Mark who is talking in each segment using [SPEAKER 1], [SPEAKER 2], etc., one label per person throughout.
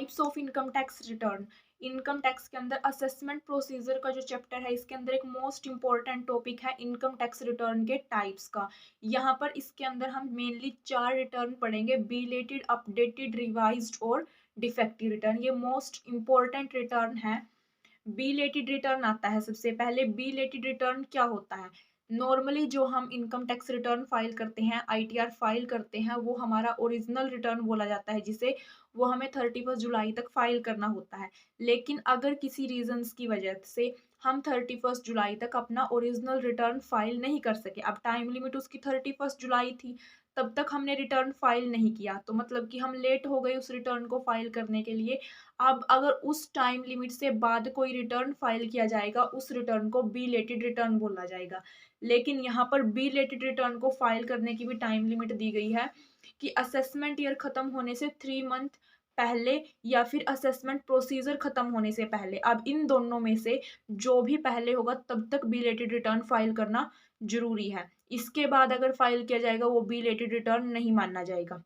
[SPEAKER 1] Types of income tax return. Income tax के अंदर assessment procedure का जो चैप्टर है, इसके अंदर एक मोस्ट इंपॉर्टेंट टॉपिक है इनकम टैक्स रिटर्न के टाइप्स का। यहाँ पर इसके अंदर हम मेनली 4 रिटर्न पढ़ेंगे, बिलेटेड, अपडेटेड, रिवाइज्ड और डिफेक्टिव रिटर्न। ये मोस्ट इंपॉर्टेंट रिटर्न है। बिलेटेड रिटर्न आता है सबसे पहले। बिलेटेड रिटर्न क्या होता है? नॉर्मली जो हम इनकम टैक्स रिटर्न फाइल करते हैं, आईटीआर फाइल करते हैं, वो हमारा ओरिजिनल रिटर्न बोला जाता है, जिसे वो हमें 31 जुलाई तक फाइल करना होता है। लेकिन अगर किसी रीजंस की वजह से हम 31 जुलाई तक अपना ओरिजिनल रिटर्न फाइल नहीं कर सके, अब टाइम लिमिट उसकी 31 जुलाई थी, तब तक हमने रिटर्न फाइल नहीं किया, तो मतलब कि हम लेट हो गए उस रिटर्न को फाइल करने के लिए। अब अगर उस टाइम लिमिट से बाद कोई रिटर्न फाइल किया जाएगा, उस रिटर्न को बिलेटेड रिटर्न बोला जाएगा। लेकिन यहाँ पर बिलेटेड रिटर्न को फाइल करने की भी टाइम लिमिट दी गई है कि असेसमेंट ईयर खत्म होने से 3 मंथ पहले या फिर असेसमेंट प्रोसीजर खत्म होने से पहले। अब इन दोनों में से जो भी पहले होगा तब तक बिलेटेड रिटर्न फाइल करना जरूरी है। इसके बाद अगर फाइल किया जाएगा वो बिलेटेड रिटर्न नहीं माना जाएगा।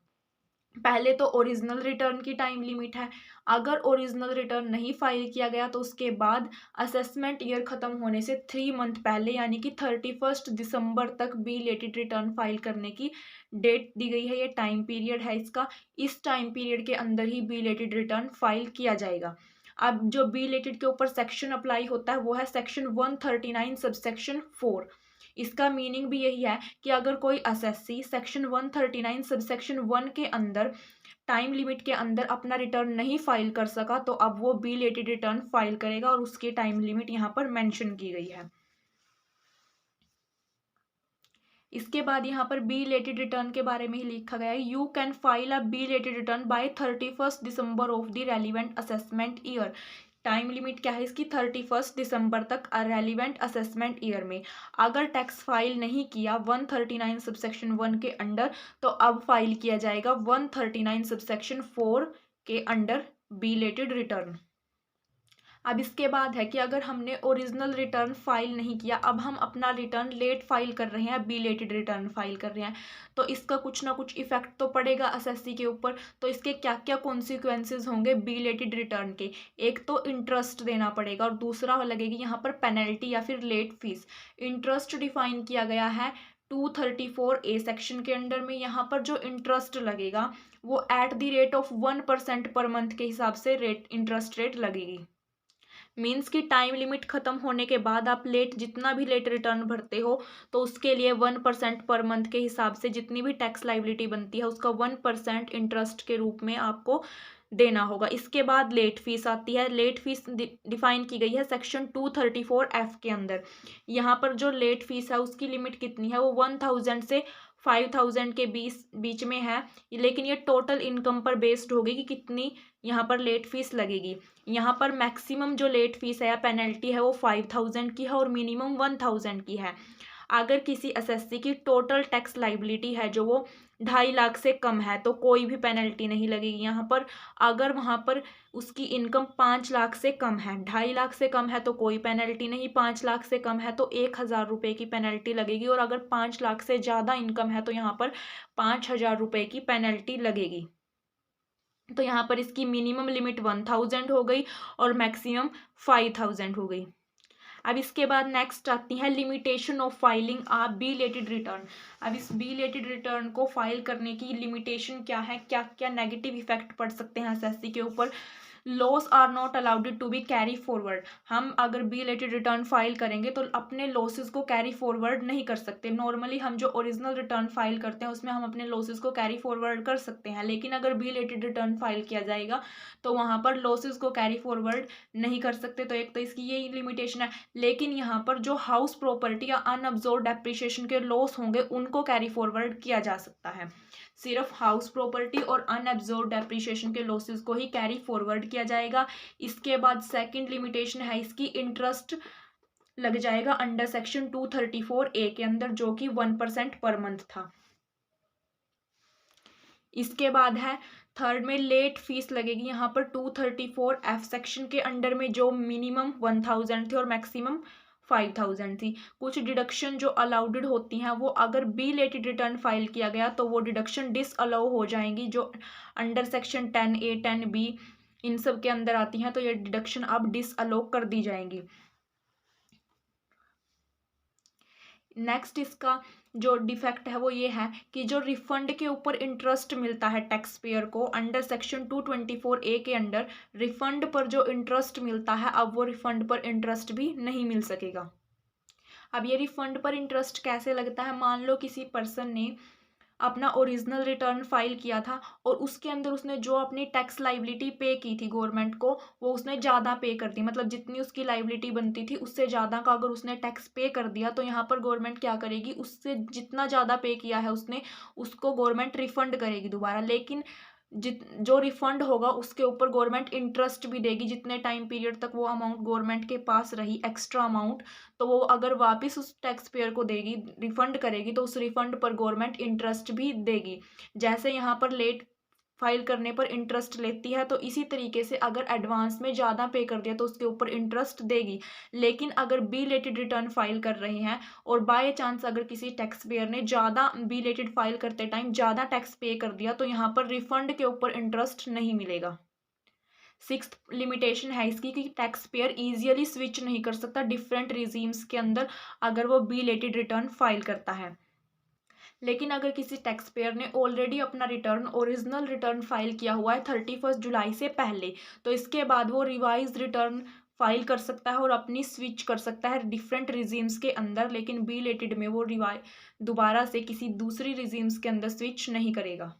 [SPEAKER 1] पहले तो ओरिजिनल रिटर्न की टाइम लिमिट है। अगर ओरिजिनल रिटर्न नहीं फाइल किया गया तो उसके बाद असेसमेंट ईयर खत्म होने से 3 मंथ पहले यानी कि 31 दिसंबर तक बिलेटेड रिटर्न फाइल करने की डेट दी गई है। ये टाइम पीरियड है इसका। इस टाइम पीरियड के अंदर ही बिलेटेड रिटर्न फाइल किया जाएगा। अब जो बिलेटेड के ऊपर सेक्शन अप्लाई होता है वो है सेक्शन 139 सबसेक्शन 4। इसका मीनिंग भी यही है कि अगर कोई असेसी सेक्शन 139 सबसेक्शन 1 के अंदर टाइम लिमिट के अंदर अपना रिटर्न नहीं फाइल कर सका, तो अब वो बिलेटेड रिटर्न फाइल करेगा और उसकी टाइम लिमिट यहाँ पर मेंशन की गई है। इसके बाद यहाँ पर बिलेटेड रिटर्न के बारे में ही लिखा गया है, you can file a belated return by 31 December of the relevant assessment year. Time limit क्या है इसकी? 31 दिसंबर तक रेलिवेंट असेसमेंट ईयर में। अगर टैक्स फाइल नहीं किया 139 सबसेक्शन 1 के अंडर, तो अब फाइल किया जाएगा 139 सबसेक्शन 4 के अंडर बिलेटेड रिटर्न। अब इसके बाद है कि अगर हमने ओरिजिनल रिटर्न फाइल नहीं किया, अब हम अपना रिटर्न लेट फाइल कर रहे हैं, बिलेटेड रिटर्न फाइल कर रहे हैं, तो इसका कुछ ना कुछ इफेक्ट तो पड़ेगा असेसी के ऊपर। तो इसके क्या क्या कॉन्सिक्वेंसेज होंगे बिलेटेड रिटर्न के? एक तो इंटरेस्ट देना पड़ेगा और दूसरा लगेगी यहाँ पर पेनल्टी या फिर लेट फीस। इंटरेस्ट डिफाइन किया गया है 234A सेक्शन के अंडर में। यहाँ पर जो इंटरेस्ट लगेगा वो at the rate of 1% per month के हिसाब से इंटरेस्ट रेट लगेगी। मीन्स की टाइम लिमिट खत्म होने के बाद आप जितना भी लेट रिटर्न भरते हो, तो उसके लिए 1% पर मंथ के हिसाब से जितनी भी टैक्स लाइबिलिटी बनती है उसका 1% इंटरेस्ट के रूप में आपको देना होगा। इसके बाद लेट फीस आती है। लेट फीस डिफाइन की गई है सेक्शन 234F के अंदर। यहाँ पर जो लेट फीस है उसकी लिमिट कितनी है? वो 1000 से 5000 के बीच में है। लेकिन ये टोटल इनकम पर बेस्ड होगी कि कितनी यहाँ पर लेट फीस लगेगी। यहाँ पर मैक्सिमम जो लेट फीस है या पेनल्टी है वो 5000 की है और मिनिमम 1000 की है। अगर किसी एसएससी की टोटल टैक्स लाइबिलिटी है जो वो 2.5 लाख से कम है तो कोई भी पेनल्टी नहीं लगेगी यहाँ पर। अगर वहाँ पर उसकी इनकम 5 लाख से कम है, 2.5 लाख से कम है तो कोई पेनल्टी नहीं, 5 लाख से कम है तो 1000 रुपये की पेनल्टी लगेगी, और अगर 5 लाख से ज़्यादा इनकम है तो यहाँ पर 5000 रुपये की पेनल्टी लगेगी। तो यहाँ पर इसकी मिनिमम लिमिट 1000 हो गई और मैक्सिमम 5000 हो गई। अब इसके बाद नेक्स्ट आती है limitation of filing a belated return. अब इस बिलेटेड रिटर्न को फाइल करने की लिमिटेशन क्या है, क्या क्या नेगेटिव इफेक्ट पड़ सकते हैं एसएससी के ऊपर? Loss are not allowed to be carry forward. हम अगर बिलेटेड रिटर्न फाइल करेंगे तो अपने लॉसेस को कैरी फॉरवर्ड नहीं कर सकते। नॉर्मली हम जो ओरिजिनल रिटर्न फाइल करते हैं उसमें हम अपने लॉसेस को कैरी फॉरवर्ड कर सकते हैं, लेकिन अगर बिलेटेड रिटर्न फाइल किया जाएगा तो वहाँ पर लॉसेस को कैरी फॉरवर्ड नहीं कर सकते। तो एक तो इसकी यही लिमिटेशन है। लेकिन यहाँ पर जो हाउस प्रॉपर्टी या अनअब्जॉर्ब डेप्रिसिएशन के लॉस होंगे उनको कैरी फॉरवर्ड किया जा सकता है। सिर्फ हाउस प्रॉपर्टी और अनअब्जॉर्ब डेप्रिसिएशन के लॉसेस को ही कैरी फॉरवर्ड किया जाएगा। इसके बाद सेकंड लिमिटेशन है इसकी, इंटरेस्ट लग जाएगा अंडर सेक्शन 234A के अंदर जो कि 1% पर मंथ था। इसके बाद है थर्ड में लेट फीस लगेगी। यहाँ पर 234F सेक्शन के अंडर में जो मिनिमम 1000 थी और मैक्सिमम 5000 थी। कुछ डिडक्शन जो अलाउडेड होती हैं वो अगर बिलेटेड रिटर्न फाइल किया गया तो वो डिडक्शन डिसअलाउ हो जाएंगी, जो अंडर सेक्शन 10A 10B इन सब के अंदर आती हैं, तो ये डिडक्शन अब डिसअलोक कर दी जाएंगी। नेक्स्ट इसका जो डिफेक्ट है वो ये है कि जो रिफंड के ऊपर इंटरेस्ट मिलता है टैक्स पेयर को अंडर सेक्शन 224A के अंडर, रिफंड पर जो इंटरेस्ट मिलता है अब वो रिफंड पर इंटरेस्ट भी नहीं मिल सकेगा। अब ये रिफंड पर इंटरेस्ट कैसे लगता है, मान लो किसी पर्सन ने अपना ओरिजिनल रिटर्न फाइल किया था और उसके अंदर उसने जो अपनी टैक्स लाइबिलिटी पे की थी गवर्नमेंट को, वो उसने ज़्यादा पे कर दी, मतलब जितनी उसकी लाइबिलिटी बनती थी उससे ज़्यादा का अगर उसने टैक्स पे कर दिया, तो यहाँ पर गवर्नमेंट क्या करेगी, उससे जितना ज़्यादा पे किया है उसने, उसको गवर्नमेंट रिफंड करेगी दोबारा। लेकिन जो रिफंड होगा उसके ऊपर गवर्नमेंट इंटरेस्ट भी देगी, जितने टाइम पीरियड तक वो अमाउंट गवर्नमेंट के पास रही एक्स्ट्रा अमाउंट, तो वो अगर वापस उस टैक्स पेयर को देगी, रिफंड करेगी, तो उस रिफंड पर गवर्नमेंट इंटरेस्ट भी देगी। जैसे यहाँ पर लेट फाइल करने पर इंटरेस्ट लेती है, तो इसी तरीके से अगर एडवांस में ज़्यादा पे कर दिया तो उसके ऊपर इंटरेस्ट देगी। लेकिन अगर बी लेटेड रिटर्न फाइल कर रहे हैं और बाय चांस अगर किसी टैक्स पेयर ने ज़्यादा बी लेटेड फाइल करते टाइम ज़्यादा टैक्स पे कर दिया, तो यहाँ पर रिफंड के ऊपर इंटरेस्ट नहीं मिलेगा। सिक्स्थ लिमिटेशन है इसकी कि टैक्स पेयर ईजियली स्विच नहीं कर सकता डिफरेंट रिजीम्स के अंदर अगर वो बी लेटेड रिटर्न फाइल करता है। लेकिन अगर किसी टैक्स पेयर ने ऑलरेडी अपना रिटर्न ओरिजिनल रिटर्न फाइल किया हुआ है 31 जुलाई से पहले, तो इसके बाद वो रिवाइज रिटर्न फाइल कर सकता है और अपनी स्विच कर सकता है डिफरेंट रिजीम्स के अंदर, लेकिन बी लेटेड में वो दोबारा से किसी दूसरी रिजीम्स के अंदर स्विच नहीं करेगा।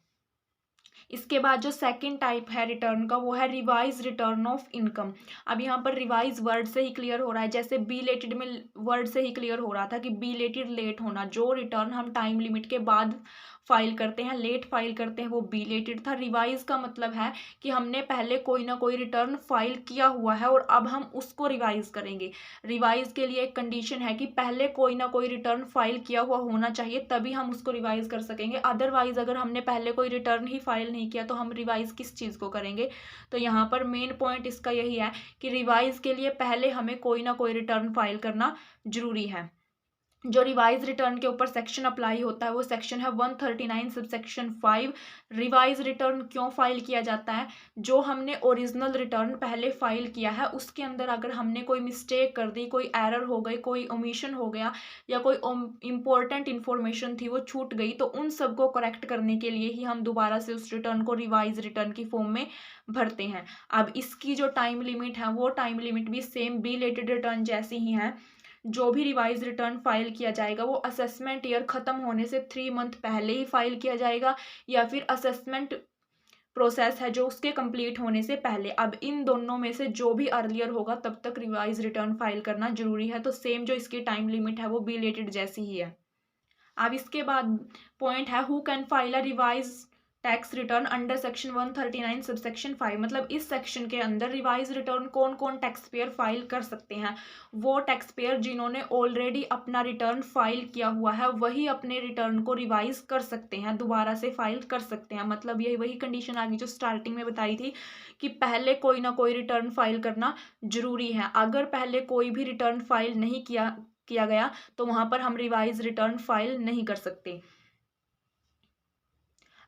[SPEAKER 1] इसके बाद जो सेकंड टाइप है रिटर्न का वो है रिवाइज रिटर्न ऑफ इनकम। अब यहाँ पर रिवाइज वर्ड से ही क्लियर हो रहा है, जैसे बी लेटेड में वर्ड से ही क्लियर हो रहा था कि बी लेटेड लेट होना, जो रिटर्न हम टाइम लिमिट के बाद फाइल करते हैं, लेट फाइल करते हैं, वो बी लेटेड था। रिवाइज का मतलब है कि हमने पहले कोई ना कोई रिटर्न फाइल किया हुआ है और अब हम उसको रिवाइज करेंगे। रिवाइज के लिए एक कंडीशन है कि पहले कोई ना कोई रिटर्न फाइल किया हुआ होना चाहिए, तभी हम उसको रिवाइज कर सकेंगे। अदरवाइज अगर हमने पहले कोई रिटर्न ही फाइल नहीं किया तो हम रिवाइज किस चीज़ को करेंगे। तो यहाँ पर मेन पॉइंट इसका यही है कि रिवाइज के लिए पहले हमें कोई ना कोई रिटर्न फाइल करना जरूरी है। जो रिवाइज रिटर्न के ऊपर सेक्शन अप्लाई होता है वो सेक्शन है 139 सबसेक्शन 5। रिवाइज रिटर्न क्यों फाइल किया जाता है, जो हमने ओरिजिनल रिटर्न पहले फाइल किया है उसके अंदर अगर हमने कोई मिस्टेक कर दी, कोई एरर हो गई, कोई ओमिशन हो गया या कोई इंपॉर्टेंट इन्फॉर्मेशन थी वो छूट गई, तो उन सबको करेक्ट करने के लिए ही हम दोबारा से उस रिटर्न को रिवाइज रिटर्न की फॉर्म में भरते हैं। अब इसकी जो टाइम लिमिट है वो टाइम लिमिट भी सेम बी लेटेड रिटर्न जैसी ही है। जो भी रिवाइज रिटर्न फाइल किया जाएगा वो असेसमेंट ईयर ख़त्म होने से 3 मंथ पहले ही फाइल किया जाएगा या फिर असेसमेंट प्रोसेस है जो उसके कंप्लीट होने से पहले। अब इन दोनों में से जो भी अर्लियर होगा तब तक रिवाइज रिटर्न फाइल करना जरूरी है। तो सेम जो इसकी टाइम लिमिट है वो बी लेटेड जैसी ही है। अब इसके बाद पॉइंट है who can file a revise tax return under section 139 subsection 5। मतलब इस सेक्शन के अंदर रिवाइज रिटर्न कौन कौन टैक्स पेयर फाइल कर सकते हैं, वो टैक्स पेयर जिन्होंने ऑलरेडी अपना रिटर्न फाइल किया हुआ है वही अपने रिटर्न को रिवाइज कर सकते हैं, दोबारा से फाइल कर सकते हैं। मतलब यही वही कंडीशन आ गई जो स्टार्टिंग में बताई थी कि पहले कोई ना कोई रिटर्न फाइल करना जरूरी है। अगर पहले कोई भी रिटर्न फाइल नहीं किया गया तो वहां पर हम रिवाइज रिटर्न फाइल नहीं कर सकते।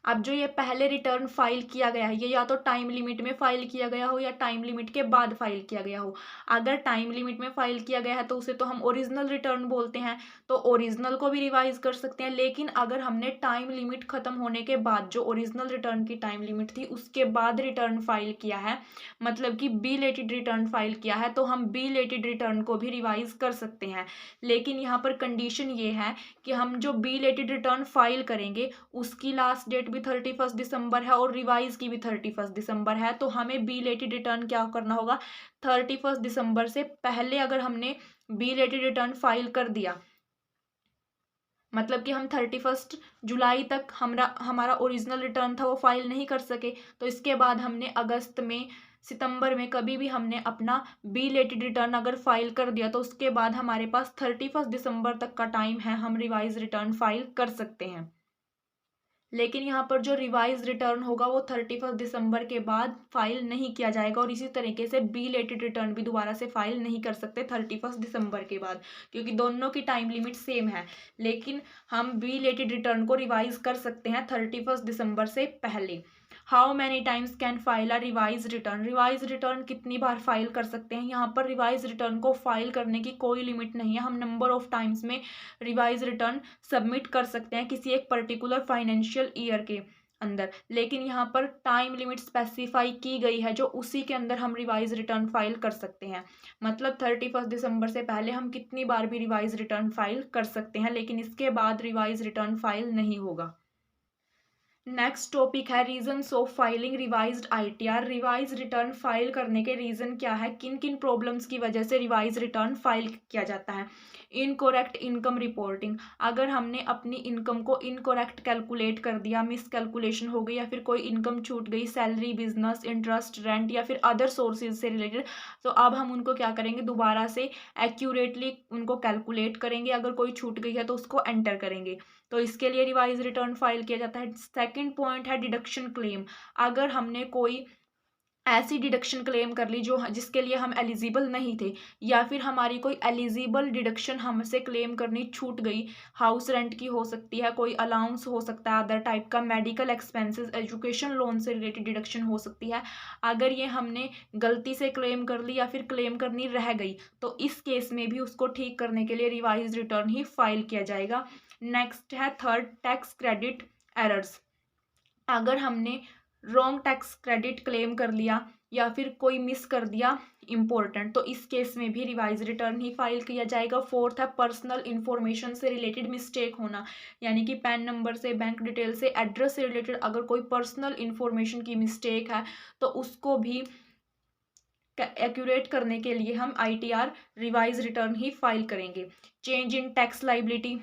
[SPEAKER 1] अब जो ये पहले रिटर्न फाइल किया गया है ये या तो टाइम लिमिट में फाइल किया गया हो या टाइम लिमिट के बाद फाइल किया गया हो। अगर टाइम लिमिट में फाइल किया गया है तो उसे तो हम ओरिजिनल रिटर्न बोलते हैं, तो ओरिजिनल को भी रिवाइज कर सकते हैं। लेकिन अगर हमने टाइम लिमिट खत्म होने के बाद जो ओरिजिनल रिटर्न की टाइम लिमिट थी उसके बाद रिटर्न फाइल किया है, मतलब कि बी लेटेड रिटर्न फाइल किया है, तो हम बी लेटेड रिटर्न को भी रिवाइज कर सकते हैं। लेकिन यहाँ पर कंडीशन ये है कि हम जो बी लेटेड रिटर्न फाइल करेंगे उसकी लास्ट डेट भी 31 दिसंबर है और रिवाइज की भी 31 दिसंबर है। तो हमें बी लेटेड रिटर्न क्या करना होगा, 31 दिसंबर से पहले अगर हमने बी लेटेड रिटर्न फाइल कर दिया, मतलब कि हम 31 जुलाई तक हमारा ओरिजिनल रिटर्न था वो फाइल नहीं कर सके, तो इसके बाद हमने अगस्त में सितंबर में कभी भी हमने अपना बी लेटेड रिटर्न अगर फाइल कर दिया तो उसके बाद हमारे पास 31 दिसंबर तक का टाइम है, हम रिवाइज रिटर्न फाइल कर सकते हैं। लेकिन यहाँ पर जो रिवाइज रिटर्न होगा वो 31 दिसंबर के बाद फाइल नहीं किया जाएगा और इसी तरीके से बी लेटेड रिटर्न भी दोबारा से फाइल नहीं कर सकते 31 दिसंबर के बाद, क्योंकि दोनों की टाइम लिमिट सेम है। लेकिन हम बी लेटेड रिटर्न को रिवाइज कर सकते हैं 31 दिसंबर से पहले। How many times can file a revise return, revise return कितनी बार फाइल कर सकते हैं। यहाँ पर रिवाइज रिटर्न को फाइल करने की कोई लिमिट नहीं है, हम नंबर ऑफ टाइम्स में रिवाइज रिटर्न सबमिट कर सकते हैं किसी एक पर्टिकुलर फाइनेंशियल ईयर के अंदर, लेकिन यहाँ पर टाइम लिमिट स्पेसिफाई की गई है जो उसी के अंदर हम रिवाइज रिटर्न फाइल कर सकते हैं। मतलब 31 दिसंबर से पहले हम कितनी बार भी रिवाइज रिटर्न फाइल कर सकते हैं, लेकिन इसके बाद रिवाइज रिटर्न फाइल नहीं होगा। नेक्स्ट टॉपिक है reasons of filing revised ITR. Revise return file करने के रीजन क्या है, किन किन प्रॉब्लम्स की वजह से रिवाइज रिटर्न फाइल किया जाता है। इनकोरेक्ट इनकम रिपोर्टिंग, अगर हमने अपनी इनकम को इनकोरेक्ट कैलकुलेट कर दिया, मिस कैलकुलेशन हो गई या फिर कोई इनकम छूट गई, सैलरी, बिजनेस, इंटरेस्ट, रेंट या फिर अदर सोर्सेज से रिलेटेड, तो अब हम उनको क्या करेंगे, दोबारा से एक्यूरेटली उनको कैलकुलेट करेंगे। अगर कोई छूट गई है तो उसको एंटर करेंगे, तो इसके लिए रिवाइज रिटर्न फाइल किया जाता है। सेकंड पॉइंट है डिडक्शन क्लेम, अगर हमने कोई ऐसी डिडक्शन क्लेम कर ली जो जिसके लिए हम एलिजिबल नहीं थे, या फिर हमारी कोई एलिजिबल डिडक्शन हमसे क्लेम करनी छूट गई, हाउस रेंट की हो सकती है, कोई अलाउंस हो सकता है, अदर टाइप का, मेडिकल एक्सपेंसेस, एजुकेशन लोन से रिलेटेड डिडक्शन हो सकती है, अगर ये हमने गलती से क्लेम कर ली या फिर क्लेम करनी रह गई, तो इस केस में भी उसको ठीक करने के लिए रिवाइज रिटर्न ही फाइल किया जाएगा। नेक्स्ट है थर्ड, टैक्स क्रेडिट एरर्स, अगर हमने रॉन्ग टैक्स क्रेडिट क्लेम कर लिया या फिर कोई मिस कर दिया इम्पोर्टेंट, तो इस केस में भी रिवाइज रिटर्न ही फाइल किया जाएगा। फोर्थ है पर्सनल इन्फॉर्मेशन से रिलेटेड मिस्टेक होना, यानी कि पैन नंबर से, बैंक डिटेल से, एड्रेस से रिलेटेड अगर कोई पर्सनल इन्फॉर्मेशन की मिस्टेक है तो उसको भी एक्यूरेट करने के लिए हम आईटीआर रिवाइज रिटर्न ही फाइल करेंगे। चेंज इन टैक्स लाइबिलिटी,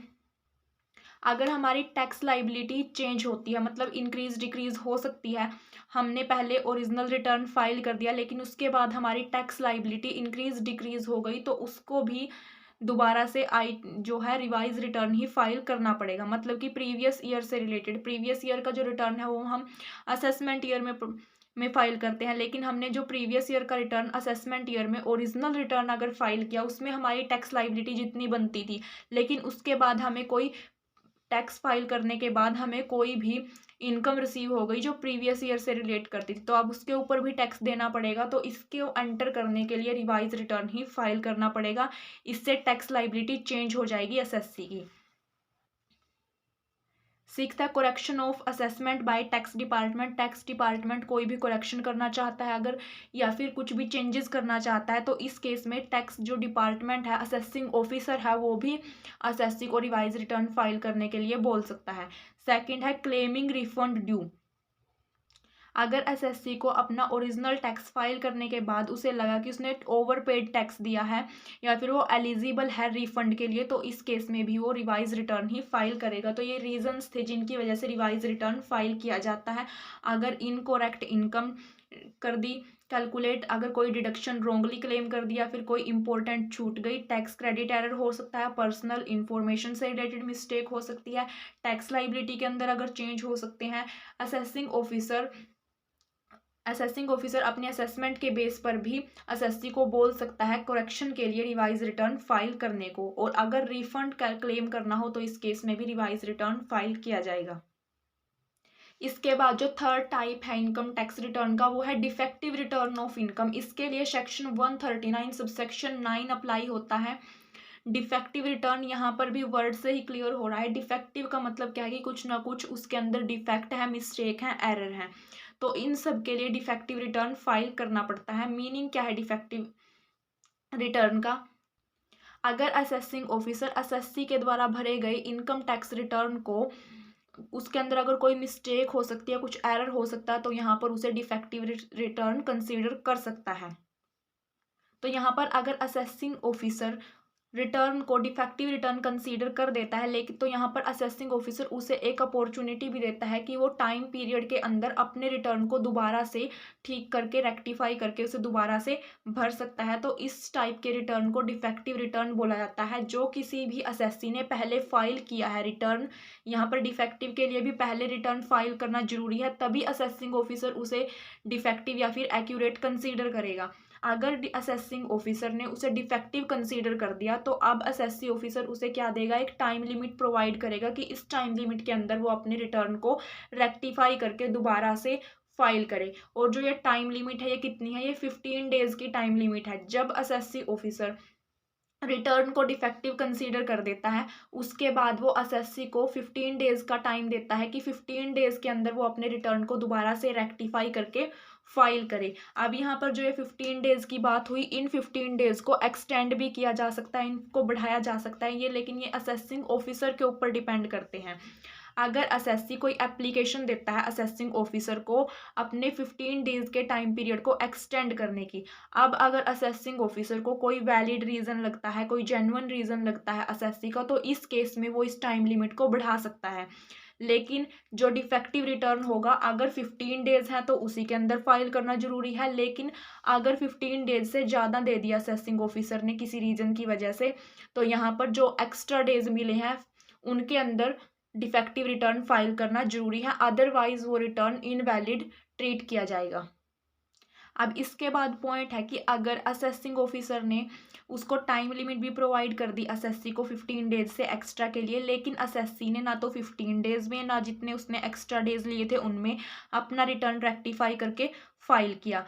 [SPEAKER 1] अगर हमारी टैक्स लाइबिलिटी चेंज होती है, मतलब इंक्रीज डिक्रीज हो सकती है, हमने पहले ओरिजिनल रिटर्न फाइल कर दिया लेकिन उसके बाद हमारी टैक्स लाइबिलिटी इंक्रीज डिक्रीज हो गई, तो उसको भी दोबारा से जो है रिवाइज रिटर्न ही फाइल करना पड़ेगा। मतलब कि प्रीवियस ईयर से रिलेटेड, प्रीवियस ईयर का जो रिटर्न है वो हम असेसमेंट ईयर में फाइल करते हैं, लेकिन हमने जो प्रीवियस ईयर का रिटर्न असेसमेंट ईयर में ओरिजिनल रिटर्न अगर फाइल किया उसमें हमारी टैक्स लाइबिलिटी जितनी बनती थी, लेकिन उसके बाद हमें कोई टैक्स फाइल करने के बाद हमें कोई भी इनकम रिसीव हो गई जो प्रीवियस ईयर से रिलेट करती थी, तो अब उसके ऊपर भी टैक्स देना पड़ेगा, तो इसको एंटर करने के लिए रिवाइज रिटर्न ही फाइल करना पड़ेगा। इससे टैक्स लाइबिलिटी चेंज हो जाएगी एसएससी की। सिक्स्थ है correction of assessment bye tax department, tax department कोई भी करेक्शन करना चाहता है अगर, या फिर कुछ भी चेंजेस करना चाहता है, तो इस केस में टैक्स जो डिपार्टमेंट है, असेसिंग ऑफिसर है, वो भी असेसिंग को रिवाइज रिटर्न फाइल करने के लिए बोल सकता है। सेकंड है क्लेमिंग रिफंड ड्यू, अगर एसएससी को अपना ओरिजिनल टैक्स फाइल करने के बाद उसे लगा कि उसने ओवरपेड टैक्स दिया है या फिर वो एलिजिबल है रिफंड के लिए, तो इस केस में भी वो रिवाइज रिटर्न ही फाइल करेगा। तो ये रीजंस थे जिनकी वजह से रिवाइज रिटर्न फाइल किया जाता है। अगर इनकोरेक्ट इनकम कर दी कैलकुलेट, अगर कोई डिडक्शन रोंगली क्लेम कर दिया, फिर कोई इंपॉर्टेंट छूट गई, टैक्स क्रेडिट एरर हो सकता है, पर्सनल इन्फॉर्मेशन से रिलेटेड मिस्टेक हो सकती है, टैक्स लाइबिलिटी के अंदर अगर चेंज हो सकते हैं, असेसिंग ऑफिसर अपने असेसमेंट के बेस पर भी एसएससी को बोल सकता है करेक्शन के लिए रिवाइज रिटर्न फाइल करने को, और अगर रिफंड का क्लेम करना हो तो इस केस में भी रिवाइज रिटर्न फाइल किया जाएगा। इसके बाद जो थर्ड टाइप है इनकम टैक्स रिटर्न का, वो है डिफेक्टिव रिटर्न ऑफ इनकम। इसके लिए सेक्शन 139 सबसेक्शन 9 अप्लाई होता है। डिफेक्टिव रिटर्न यहाँ पर भी वर्ड से ही क्लियर हो रहा है। डिफेक्टिव का मतलब क्या है कि कुछ ना कुछ उसके अंदर डिफेक्ट है, मिस्टेक है, एरर है, तो इन सब के लिए डिफेक्टिव रिटर्न फाइल करना पड़ता है। मीनिंग क्या है डिफेक्टिव रिटर्न का, अगर असेसिंग ऑफिसर एसएससी के द्वारा भरे गए इनकम टैक्स रिटर्न को, उसके अंदर अगर कोई मिस्टेक हो सकती है, कुछ एरर हो सकता है, तो यहाँ पर उसे डिफेक्टिव रिटर्न कंसीडर कर सकता है। तो यहाँ पर अगर असेसिंग ऑफिसर रिटर्न को डिफेक्टिव रिटर्न कंसीडर कर देता है, लेकिन तो यहाँ पर असेसिंग ऑफिसर उसे एक अपॉर्चुनिटी भी देता है कि वो टाइम पीरियड के अंदर अपने रिटर्न को दोबारा से ठीक करके रेक्टिफाई करके उसे दोबारा से भर सकता है। तो इस टाइप के रिटर्न को डिफेक्टिव रिटर्न बोला जाता है, जो किसी भी असेसी ने पहले फाइल किया है रिटर्न। यहाँ पर डिफेक्टिव के लिए भी पहले रिटर्न फाइल करना जरूरी है, तभी असेसिंग ऑफिसर उसे डिफेक्टिव या फिर एक्यूरेट कंसीडर करेगा। अगर असेसिंग ऑफिसर ने उसे डिफेक्टिव कंसीडर कर दिया, तो अब असेसी ऑफिसर उसे क्या देगा, एक टाइम लिमिट प्रोवाइड करेगा कि इस टाइम लिमिट के अंदर वो अपने रिटर्न को रेक्टिफाई करके दोबारा से फाइल करे। और जो ये टाइम लिमिट है ये कितनी है, ये 15 डेज की टाइम लिमिट है। जब एसएससी ऑफिसर रिटर्न को डिफेक्टिव कंसीडर कर देता है उसके बाद वो एसएससी को 15 डेज का टाइम देता है कि 15 डेज के अंदर वो अपने रिटर्न को दोबारा से रेक्टिफाई करके फाइल करे। अब यहाँ पर जो ये 15 डेज की बात हुई, इन 15 डेज को एक्सटेंड भी किया जा सकता है, इनको बढ़ाया जा सकता है, ये लेकिन ये असेसिंग ऑफिसर के ऊपर डिपेंड करते हैं। अगर एसएससी कोई एप्लीकेशन देता है असेसिंग ऑफिसर को अपने 15 डेज के टाइम पीरियड को एक्सटेंड करने की, अब अगर असेसिंग ऑफिसर को कोई वैलिड रीज़न लगता है, कोई जेन्युइन रीज़न लगता है एसएससी का, तो इस केस में वो इस टाइम लिमिट को बढ़ा सकता है। लेकिन जो डिफेक्टिव रिटर्न होगा अगर 15 डेज है तो उसी के अंदर फाइल करना जरूरी है। लेकिन अगर 15 डेज से ज़्यादा दे दिया असेसिंग ऑफिसर ने किसी रीज़न की वजह से, तो यहाँ पर जो एक्स्ट्रा डेज मिले हैं उनके अंदर डिफेक्टिव रिटर्न फाइल करना जरूरी है, अदरवाइज वो रिटर्न इनवैलिड ट्रीट किया जाएगा। अब इसके बाद पॉइंट है कि अगर असेसिंग ऑफिसर ने उसको टाइम लिमिट भी प्रोवाइड कर दी एसएससी को 15 डेज से एक्स्ट्रा के लिए, लेकिन एसएससी ने ना तो 15 डेज में ना जितने उसने एक्स्ट्रा डेज लिए थे उनमें अपना रिटर्न रेक्टिफाई करके फाइल किया,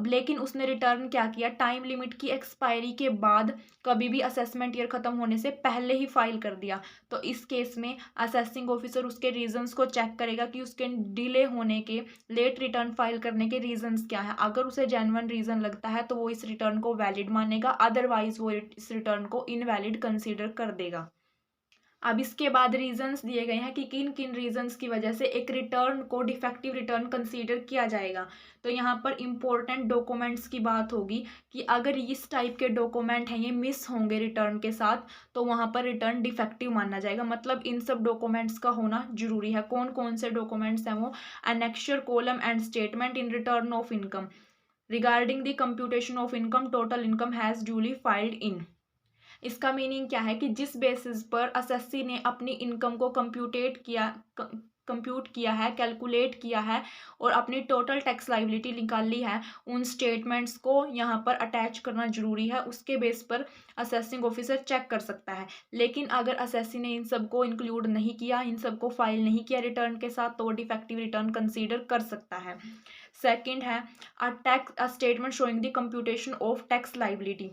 [SPEAKER 1] लेकिन उसने रिटर्न क्या किया, टाइम लिमिट की एक्सपायरी के बाद कभी भी असेसमेंट ईयर ख़त्म होने से पहले ही फाइल कर दिया, तो इस केस में असेसिंग ऑफिसर उसके रीजंस को चेक करेगा कि उसके डिले होने के, लेट रिटर्न फाइल करने के रीजंस क्या है। अगर उसे जेन्युइन रीज़न लगता है तो वो इस रिटर्न को वैलिड मानेगा, अदरवाइज वो इस रिटर्न को इनवैलिड कंसीडर कर देगा। अब इसके बाद रीजंस दिए गए हैं कि किन किन रीजंस की वजह से एक रिटर्न को डिफेक्टिव रिटर्न कंसीडर किया जाएगा। तो यहाँ पर इम्पोर्टेंट डॉक्यूमेंट्स की बात होगी कि अगर इस टाइप के डॉक्यूमेंट हैं ये मिस होंगे रिटर्न के साथ तो वहाँ पर रिटर्न डिफेक्टिव माना जाएगा, मतलब इन सब डॉक्यूमेंट्स का होना जरूरी है। कौन कौन से डॉक्यूमेंट्स हैं वो, annexure column and statement in return of income regarding the computation of income total income has duly filed in. इसका मीनिंग क्या है कि जिस बेसिस पर एसएससी ने अपनी इनकम को कंप्यूट किया है, कैलकुलेट किया है और अपनी टोटल टैक्स लाइबिलिटी निकाली है, उन स्टेटमेंट्स को यहाँ पर अटैच करना जरूरी है। उसके बेस पर असेसिंग ऑफिसर चेक कर सकता है। लेकिन अगर असेसी ने इन सब को इंक्लूड नहीं किया, इन सब को फाइल नहीं किया रिटर्न के साथ, तो वो डिफेक्टिव रिटर्न कंसीडर कर सकता है। सेकेंड है a statement showing the computation of tax liability.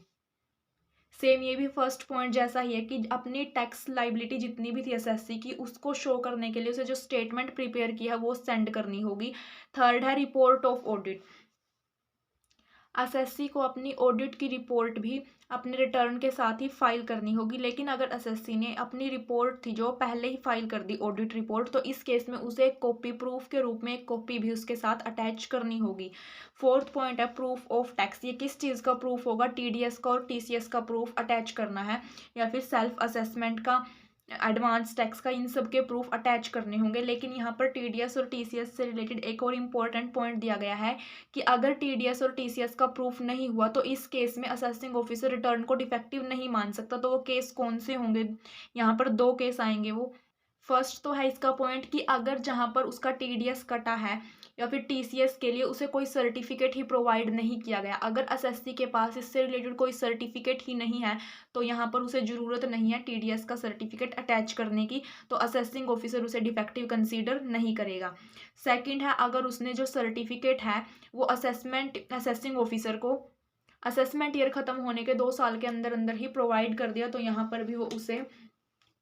[SPEAKER 1] Same ये भी फर्स्ट पॉइंट जैसा ही है कि अपनी टैक्स लाइबिलिटी जितनी भी थी एसएससी की उसको शो करने के लिए उसे जो स्टेटमेंट प्रिपेयर किया है वो सेंड करनी होगी। थर्ड है रिपोर्ट ऑफ ऑडिट। एसएससी को अपनी ऑडिट की रिपोर्ट भी अपने रिटर्न के साथ ही फाइल करनी होगी, लेकिन अगर एसएससी ने अपनी रिपोर्ट थी जो पहले ही फाइल कर दी ऑडिट रिपोर्ट, तो इस केस में उसे एक कॉपी प्रूफ के रूप में एक कॉपी भी उसके साथ अटैच करनी होगी। फोर्थ पॉइंट है प्रूफ ऑफ टैक्स। ये किस चीज़ का प्रूफ होगा, टीडीएस का और टीसीएस का प्रूफ अटैच करना है या फिर सेल्फ असेसमेंट का, एडवांस टैक्स का, इन सब के प्रूफ अटैच करने होंगे। लेकिन यहाँ पर टीडीएस और टीसीएस से रिलेटेड एक और इम्पॉर्टेंट पॉइंट दिया गया है कि अगर टीडीएस और टीसीएस का प्रूफ नहीं हुआ तो इस केस में असेसिंग ऑफिसर रिटर्न को डिफेक्टिव नहीं मान सकता। तो वो केस कौन से होंगे, यहाँ पर दो केस आएंगे। वो फर्स्ट तो है इसका पॉइंट कि अगर जहाँ पर उसका टीडीएस कटा है या फिर टीसीएस के लिए उसे कोई सर्टिफिकेट ही प्रोवाइड नहीं किया गया, अगर एसएससी के पास इससे रिलेटेड कोई सर्टिफिकेट ही नहीं है तो यहाँ पर उसे ज़रूरत नहीं है टीडीएस का सर्टिफिकेट अटैच करने की, तो असेसिंग ऑफिसर उसे डिफेक्टिव कंसीडर नहीं करेगा। सेकंड है अगर उसने जो सर्टिफिकेट है वो असेसिंग ऑफिसर को असेसमेंट ईयर ख़त्म होने के 2 साल के अंदर अंदर ही प्रोवाइड कर दिया, तो यहाँ पर भी वो उसे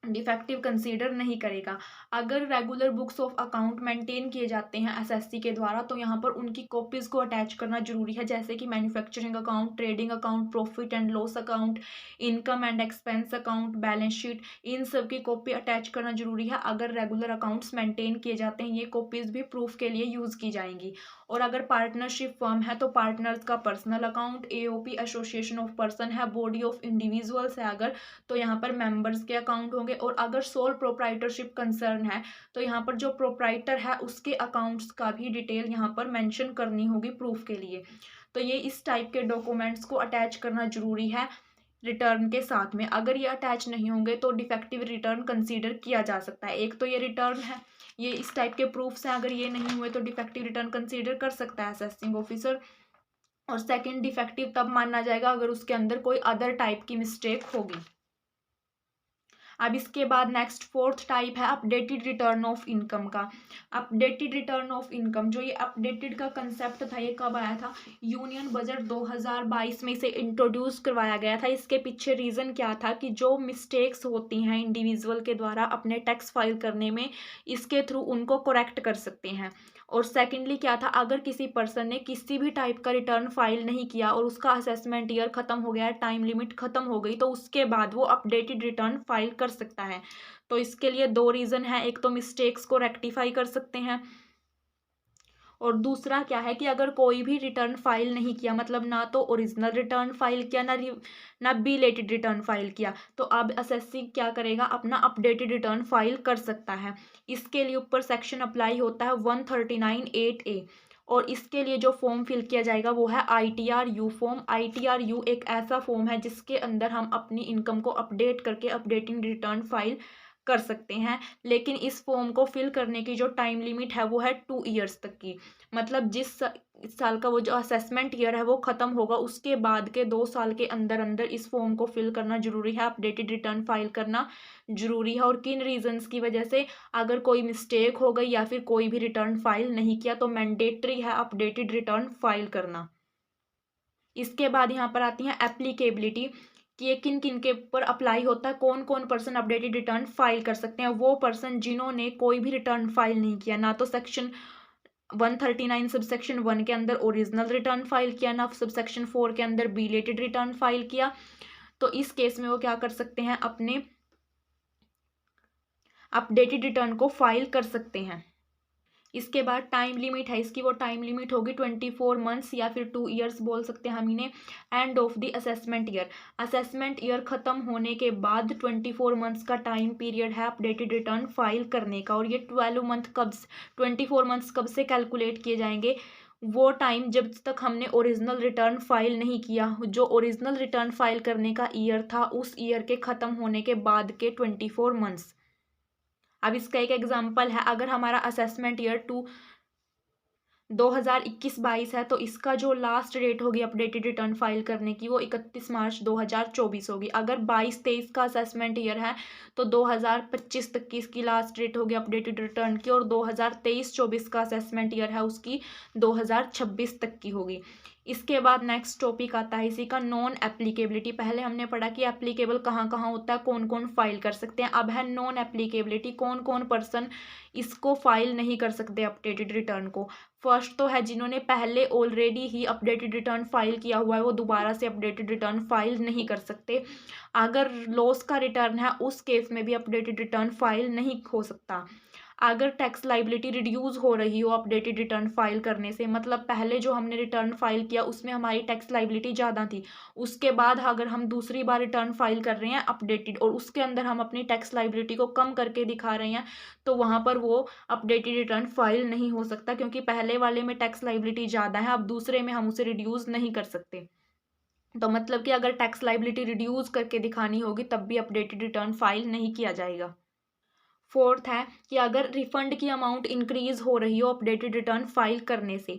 [SPEAKER 1] डिफेक्टिव कंसीडर नहीं करेगा। अगर regular books of account maintain किए जाते हैं एसएससी के द्वारा तो यहाँ पर उनकी कॉपीज़ को अटैच करना जरूरी है, जैसे कि manufacturing account, trading account, profit and loss account, income and expense account, balance sheet, इन सब की कॉपी अटैच करना जरूरी है। अगर रेगुलर अकाउंट्स मेंटेन किए जाते हैं ये कॉपीज़ भी प्रूफ के लिए यूज़ की जाएंगी। और अगर पार्टनरशिप फर्म है तो पार्टनर्स का personal account, AOP association of person है, बॉडी ऑफ इंडिविजुअल्स है अगर, तो यहाँ पर मेंबर्स के अकाउंट होंगे। और अगर सोल प्रोप्राइटरशिप कंसर्न है तो यहाँ पर जो प्रोप्राइटर है उसके अकाउंट्स का भी डिटेल यहाँ पर मेंशन करनी होगी प्रूफ के लिए। तो ये इस टाइप के डॉक्यूमेंट्स को अटैच करना जरूरी है रिटर्न के साथ में। अगर ये अटैच नहीं होंगे तो डिफेक्टिव रिटर्न कंसीडर किया जा सकता है। एक तो ये रिटर्न है, ये इस टाइप के प्रूफ्स हैं, अगर ये नहीं हुए तो डिफेक्टिव रिटर्न कंसीडर कर सकता है असेसिंग ऑफिसर। और सेकंड डिफेक्टिव तब माना जाएगा अगर उसके अंदर कोई अदर टाइप की मिस्टेक होगी। अब इसके बाद नेक्स्ट फोर्थ टाइप है अपडेटेड रिटर्न ऑफ इनकम का। अपडेटेड रिटर्न ऑफ इनकम, जो ये अपडेटेड का कंसेप्ट था ये कब आया था, यूनियन बजट 2022 में से इंट्रोड्यूस करवाया गया था। इसके पीछे रीज़न क्या था कि जो मिस्टेक्स होती हैं इंडिविजुअल के द्वारा अपने टैक्स फाइल करने में, इसके थ्रू उनको करेक्ट कर सकते हैं। और सेकेंडली क्या था, अगर किसी पर्सन ने किसी भी टाइप का रिटर्न फाइल नहीं किया और उसका असेसमेंट ईयर खत्म हो गया, टाइम लिमिट खत्म हो गई, तो उसके बाद वो अपडेटेड रिटर्न फाइल कर सकता है। तो इसके लिए दो रीज़न है, एक तो मिस्टेक्स को रेक्टिफाई कर सकते हैं, और दूसरा क्या है कि अगर कोई भी रिटर्न फाइल नहीं किया, मतलब ना तो ओरिजिनल रिटर्न फाइल किया, ना बिलेटेड रिटर्न फाइल किया, तो अब एसएससी क्या करेगा, अपना अपडेटेड रिटर्न फाइल कर सकता है। इसके लिए ऊपर सेक्शन अप्लाई होता है 139(8)(a), और इसके लिए जो फॉर्म फिल किया जाएगा वो है ITRU फॉर्म। ITRU एक ऐसा फॉर्म है जिसके अंदर हम अपनी इनकम को अपडेट करके अपडेटिंग रिटर्न फाइल कर सकते हैं। लेकिन इस फॉर्म को फिल करने की जो टाइम लिमिट है वो है 2 ईयर्स तक की। मतलब जिस साल का वो जो असेसमेंट ईयर है वो ख़त्म होगा, उसके बाद के 2 साल के अंदर अंदर इस फॉर्म को फिल करना जरूरी है, अपडेटेड रिटर्न फाइल करना जरूरी है। और किन रीजंस की वजह से, अगर कोई मिस्टेक हो गई या फिर कोई भी रिटर्न फाइल नहीं किया तो मैंडेटरी है अपडेटेड रिटर्न फाइल करना। इसके बाद यहाँ पर आती है एप्लीकेबिलिटी, कि ये किन किन के ऊपर अप्लाई होता है, कौन कौन पर्सन अपडेटेड रिटर्न फाइल कर सकते हैं। वो पर्सन जिन्होंने कोई भी रिटर्न फाइल नहीं किया, ना तो सेक्शन 139 सबसेक्शन 1 के अंदर ओरिजिनल रिटर्न फाइल किया, ना सबसेक्शन 4 के अंदर बिलेटेड रिटर्न फाइल किया, तो इस केस में वो क्या कर सकते हैं, अपने अपडेटेड रिटर्न को फाइल कर सकते हैं। इसके बाद टाइम लिमिट है इसकी, वो टाइम लिमिट होगी 24 मंथ्स या फिर 2 ईयर्स बोल सकते हैं हम इन्हें। End of the assessment year, assessment year ख़त्म होने के बाद 24 मंथ्स का टाइम पीरियड है अपडेटेड रिटर्न फाइल करने का। और ये 24 मंथ्स कब से कैलकुलेट किए जाएंगे, वो टाइम जब तक हमने ओरिजिनल रिटर्न फाइल नहीं किया, जो ओरिजिनल रिटर्न फाइल करने का ईयर था उस ईयर के ख़त्म होने के बाद के 24 मंथ्स। अब इसका एक एग्जांपल है, अगर हमारा असेसमेंट ईयर 2021-22 है तो इसका जो लास्ट डेट होगी अपडेटेड रिटर्न फाइल करने की वो 31 मार्च 2024 होगी। अगर 22-23 का असेसमेंट ईयर है तो 2025 तक की इसकी लास्ट डेट होगी अपडेटेड रिटर्न की, और 2023-24 का असेसमेंट ईयर है उसकी 2026 तक की होगी। इसके बाद नेक्स्ट टॉपिक आता है इसी का नॉन एप्लीकेबिलिटी। पहले हमने पढ़ा कि एप्लीकेबल कहाँ कहाँ होता है, कौन कौन फाइल कर सकते हैं। अब है नॉन एप्लीकेबिलिटी, कौन कौन पर्सन इसको फाइल नहीं कर सकते अपडेटेड रिटर्न को। फर्स्ट तो है जिन्होंने पहले ऑलरेडी ही अपडेटेड रिटर्न फाइल किया हुआ है, वो दोबारा से अपडेटेड रिटर्न फाइल नहीं कर सकते। अगर लॉस का रिटर्न है उस केस में भी अपडेटेड रिटर्न फाइल नहीं हो सकता। अगर टैक्स लाइबिलिटी रिड्यूस हो रही हो अपडेटेड रिटर्न फाइल करने से, मतलब पहले जो हमने रिटर्न फाइल किया उसमें हमारी टैक्स लाइबिलिटी ज़्यादा थी, उसके बाद अगर हम दूसरी बार रिटर्न फाइल कर रहे हैं अपडेटेड और उसके अंदर हम अपनी टैक्स लाइबिलिटी को कम करके दिखा रहे हैं, तो वहाँ पर वो अपडेटेड रिटर्न फाइल नहीं हो सकता, क्योंकि पहले वाले में टैक्स लाइबिलिटी ज़्यादा है, अब दूसरे में हम उसे रिड्यूस नहीं कर सकते। तो मतलब कि अगर टैक्स लाइबिलिटी रिड्यूस करके दिखानी होगी तब भी अपडेटेड रिटर्न फाइल नहीं किया जाएगा। फोर्थ है कि अगर रिफंड की अमाउंट इंक्रीज हो रही हो अपडेटेड रिटर्न फाइल करने से,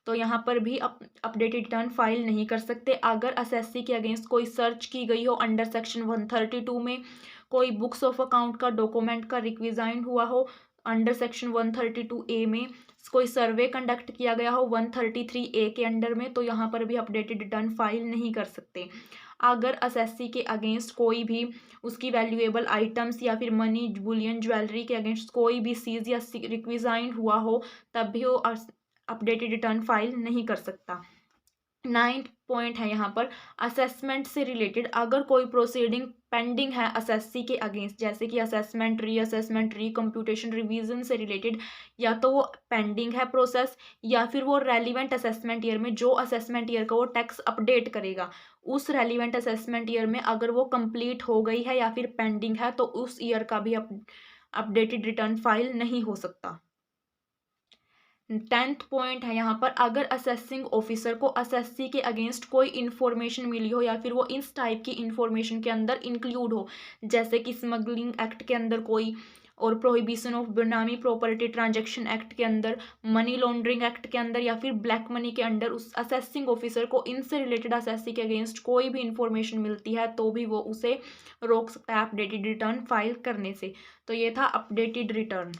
[SPEAKER 1] तो यहाँ पर भी अपडेटेड रिटर्न फाइल नहीं कर सकते। अगर एसएससी के अगेंस्ट कोई सर्च की गई हो अंडर सेक्शन 132 में, कोई बुक्स ऑफ अकाउंट का डॉक्यूमेंट का रिक्विजाइन हुआ हो अंडर सेक्शन 132A में, कोई सर्वे कंडक्ट किया गया हो 133A के अंडर में, तो यहाँ पर भी अपडेटेड रिटर्न फाइल नहीं कर सकते। अगर एसएससी के अगेंस्ट कोई भी उसकी वैल्यूएबल आइटम्स या फिर मनी बुलियन ज्वेलरी के अगेंस्ट कोई भी सीज या रिक्विजाइन हुआ हो, तब भी वो अपडेटेड रिटर्न फाइल नहीं कर सकता। 9th पॉइंट है यहाँ पर असेसमेंट से रिलेटेड, अगर कोई प्रोसीडिंग पेंडिंग है एसएससी के अगेंस्ट, जैसे कि असेसमेंट, रीकम्प्यूटेशन, रिवीजन से रिलेटेड, या तो वो पेंडिंग है प्रोसेस, या फिर वो रेलिवेंट असेसमेंट ईयर में जो असेसमेंट ईयर का वो टैक्स अपडेट करेगा, उस रेलिवेंट असेसमेंट ईयर में अगर वो कंप्लीट हो गई है या फिर पेंडिंग है, तो उस ईयर का भी अपडेटेड रिटर्न फाइल नहीं हो सकता। 10th पॉइंट है यहाँ पर, अगर असेसिंग ऑफिसर को एसएससी के अगेंस्ट कोई इन्फॉर्मेशन मिली हो या फिर वो इस टाइप की इन्फॉर्मेशन के अंदर इंक्लूड हो, जैसे कि स्मगलिंग एक्ट के अंदर कोई और प्रोहिबिशन ऑफ बेनामी प्रॉपर्टी ट्रांजैक्शन एक्ट के अंदर, मनी लॉन्ड्रिंग एक्ट के अंदर, या फिर ब्लैक मनी के अंडर उस असेसिंग ऑफिसर को इनसे रिलेटेड असेसी के अगेंस्ट कोई भी इंफॉर्मेशन मिलती है तो भी वो उसे रोक सकता है अपडेटेड रिटर्न फाइल करने से। तो ये था अपडेटेड रिटर्न।